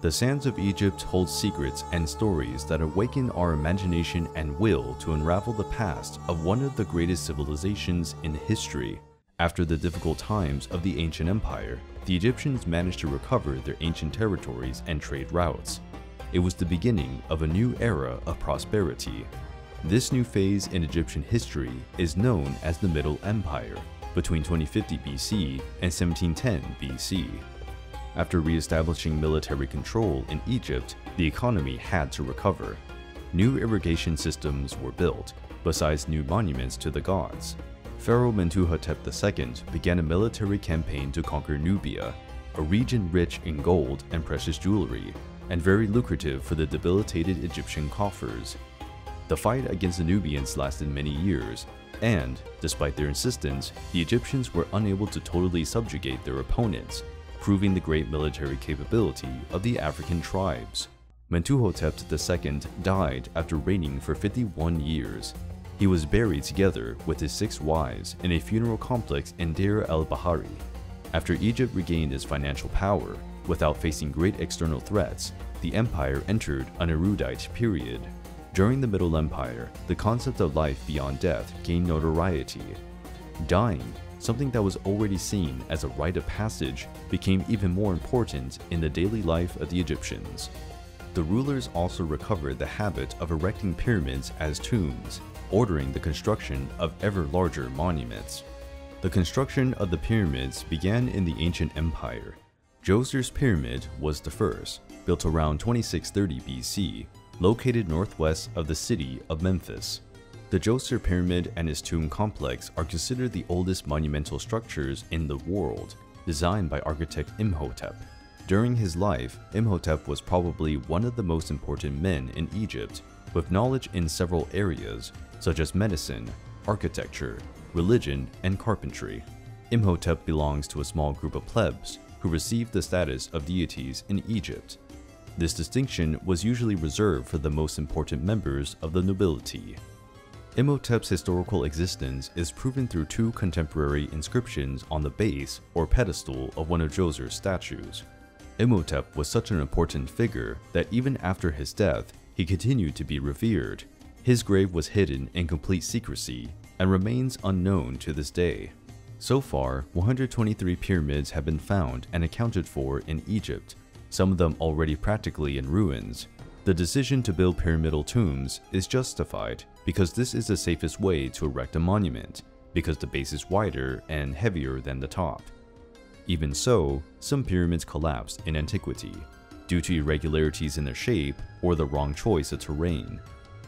The sands of Egypt hold secrets and stories that awaken our imagination and will to unravel the past of one of the greatest civilizations in history. After the difficult times of the ancient empire, the Egyptians managed to recover their ancient territories and trade routes. It was the beginning of a new era of prosperity. This new phase in Egyptian history is known as the Middle Empire, between 2050 BC and 1710 BC. After re-establishing military control in Egypt, the economy had to recover. New irrigation systems were built, besides new monuments to the gods. Pharaoh Mentuhotep II began a military campaign to conquer Nubia, a region rich in gold and precious jewelry, and very lucrative for the debilitated Egyptian coffers. The fight against the Nubians lasted many years, and, despite their insistence, the Egyptians were unable to totally subjugate their opponents, proving the great military capability of the African tribes. Mentuhotep II died after reigning for 51 years. He was buried together with his 6 wives in a funeral complex in DEIR EL-BAHARI. After Egypt regained its financial power, without facing great external threats, the empire entered an erudite period. During the Middle Empire, the concept of life beyond death gained notoriety. Dying, something that was already seen as a rite of passage, became even more important in the daily life of the Egyptians. The rulers also recovered the habit of erecting pyramids as tombs, ordering the construction of ever larger monuments. The construction of the pyramids began in the ancient empire. Djoser's pyramid was the first, built around 2630 BC, located northwest of the city of Memphis. The Djoser pyramid and its tomb complex are considered the oldest monumental structures in the world, designed by architect IMHOTEP. During his life, IMHOTEP was probably one of the most important men in Egypt, with knowledge in several areas, such as medicine, architecture, religion, and carpentry. IMHOTEP belongs to a small group of plebs who received the status of deities in Egypt. This distinction was usually reserved for the most important members of the nobility. IMHOTEP's historical existence is proven through 2 contemporary inscriptions on the base or pedestal of one of Djoser's statues. IMHOTEP was such an important figure that even after his death, he continued to be revered. His grave was hidden in complete secrecy and remains unknown to this day. So far, 123 pyramids have been found and accounted for in Egypt, some of them already practically in ruins. The decision to build pyramidal tombs is justified because this is the safest way to erect a monument, because the base is wider and heavier than the top. Even so, some pyramids collapsed in antiquity, due to irregularities in their shape or the wrong choice of terrain.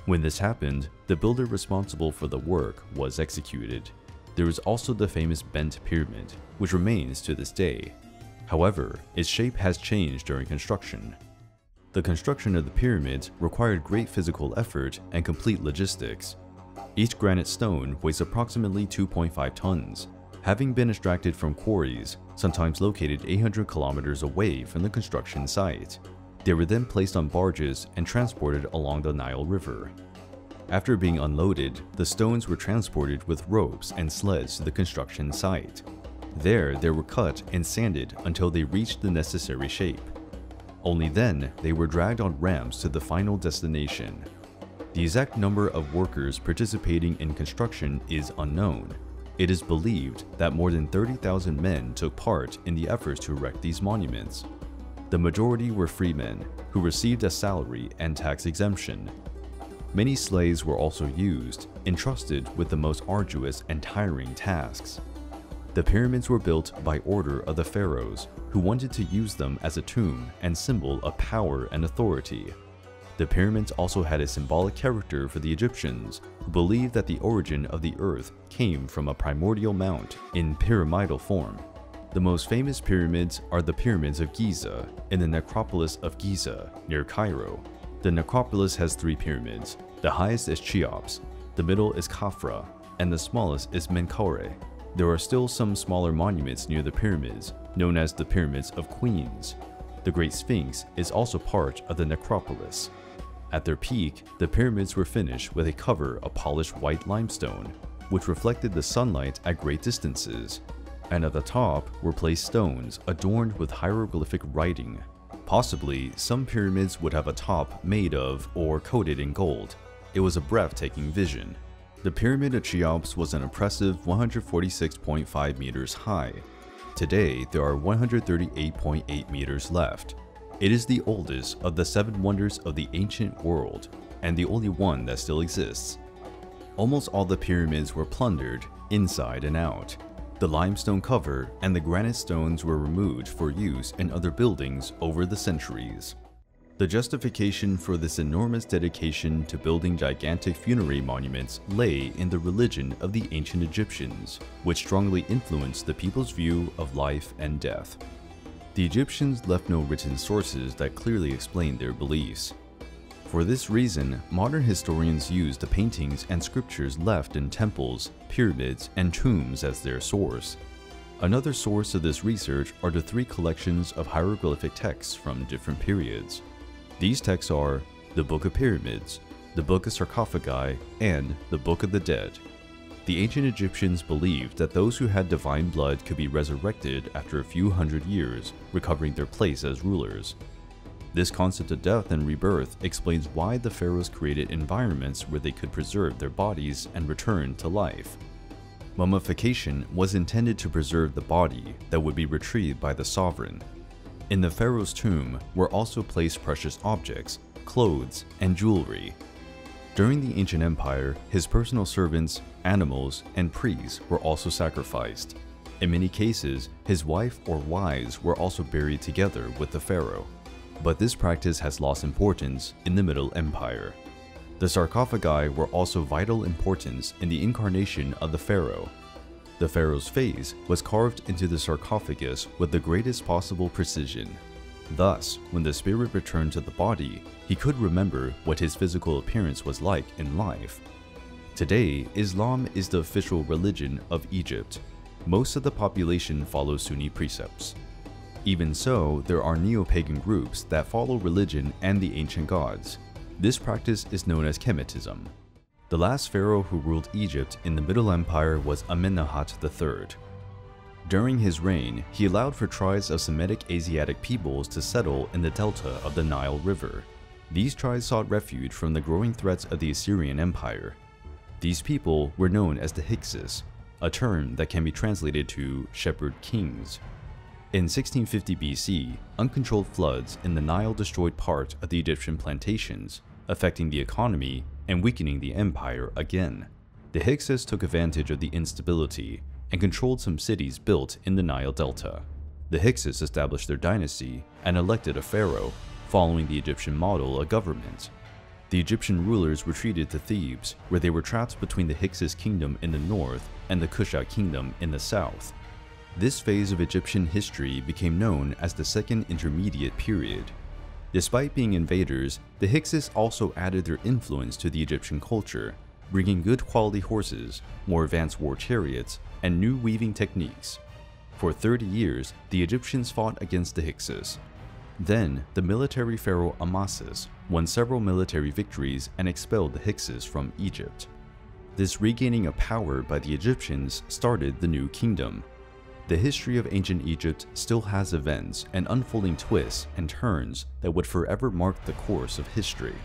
When this happened, the builder responsible for the work was executed. There is also the famous bent pyramid, which remains to this day. However, its shape has changed during construction. The construction of the pyramids required great physical effort and complete logistics. Each granite stone weighs approximately 2.5 tons, having been extracted from quarries, sometimes located 800 kilometers away from the construction site. They were then placed on barges and transported along the Nile River. After being unloaded, the stones were transported with ropes and sleds to the construction site. There, they were cut and sanded until they reached the necessary shape. Only then, they were dragged on ramps to the final destination. The exact number of workers participating in construction is unknown. It is believed that more than 30,000 men took part in the efforts to erect these monuments. The majority were freemen, who received a salary and tax exemption. Many slaves were also used, entrusted with the most arduous and tiring tasks. The pyramids were built by order of the pharaohs, who wanted to use them as a tomb and symbol of power and authority. The pyramids also had a symbolic character for the Egyptians, who believed that the origin of the earth came from a primordial mount in pyramidal form. The most famous pyramids are the pyramids of Giza in the necropolis of Giza, near Cairo. The necropolis has 3 pyramids. The highest is Cheops, the middle is Khafra, and the smallest is Menkaure. There are still some smaller monuments near the pyramids, known as the Pyramids of Queens. The Great Sphinx is also part of the necropolis. At their peak, the pyramids were finished with a cover of polished white limestone, which reflected the sunlight at great distances. And at the top were placed stones adorned with hieroglyphic writing. Possibly, some pyramids would have a top made of or coated in gold. It was a breathtaking vision. The Pyramid of Cheops was an impressive 146.5 meters high. Today, there are 138.8 meters left. It is the oldest of the 7 wonders of the ancient world, and the only one that still exists. Almost all the pyramids were plundered, inside and out. The limestone cover and the granite stones were removed for use in other buildings over the centuries. The justification for this enormous dedication to building gigantic funerary monuments lay in the religion of the ancient Egyptians, which strongly influenced the people's view of life and death. The Egyptians left no written sources that clearly explained their beliefs. For this reason, modern historians use the paintings and sculptures left in temples, pyramids, and tombs as their source. Another source of this research are the 3 collections of hieroglyphic texts from different periods. These texts are the Book of Pyramids, the Book of Sarcophagi, and the Book of the Dead. The ancient Egyptians believed that those who had divine blood could be resurrected after a few hundred years, recovering their place as rulers. This concept of death and rebirth explains why the pharaohs created environments where they could preserve their bodies and return to life. Mummification was intended to preserve the body that would be retrieved by the sovereign. In the pharaoh's tomb were also placed precious objects, clothes, and jewelry. During the ancient empire, his personal servants, animals, and priests were also sacrificed. In many cases, his wife or wives were also buried together with the pharaoh. But this practice has lost importance in the Middle Empire. The sarcophagi were also vital importance in the incarnation of the pharaoh. The pharaoh's face was carved into the sarcophagus with the greatest possible precision. Thus, when the spirit returned to the body, he could remember what his physical appearance was like in life. Today, Islam is the official religion of Egypt. Most of the population follows Sunni precepts. Even so, there are neo-pagan groups that follow religion and the ancient gods. This practice is known as Kemetism. The last pharaoh who ruled Egypt in the Middle Empire was Amenemhat III. During his reign, he allowed for tribes of Semitic Asiatic peoples to settle in the delta of the Nile River. These tribes sought refuge from the growing threats of the Assyrian Empire. These people were known as the Hyksos, a term that can be translated to shepherd kings. In 1650 BC, uncontrolled floods in the Nile destroyed part of the Egyptian plantations, affecting the economy and weakening the empire again. The Hyksos took advantage of the instability and controlled some cities built in the Nile Delta. The Hyksos established their dynasty and elected a pharaoh, following the Egyptian model of government. The Egyptian rulers retreated to Thebes, where they were trapped between the Hyksos kingdom in the north and the Kushite kingdom in the south. This phase of Egyptian history became known as the Second Intermediate Period. Despite being invaders, the Hyksos also added their influence to the Egyptian culture, bringing good quality horses, more advanced war chariots, and new weaving techniques. For 30 years, the Egyptians fought against the Hyksos. Then, the military pharaoh Amasis won several military victories and expelled the Hyksos from Egypt. This regaining of power by the Egyptians started the new kingdom. The history of ancient Egypt still has events and unfolding twists and turns that would forever mark the course of history.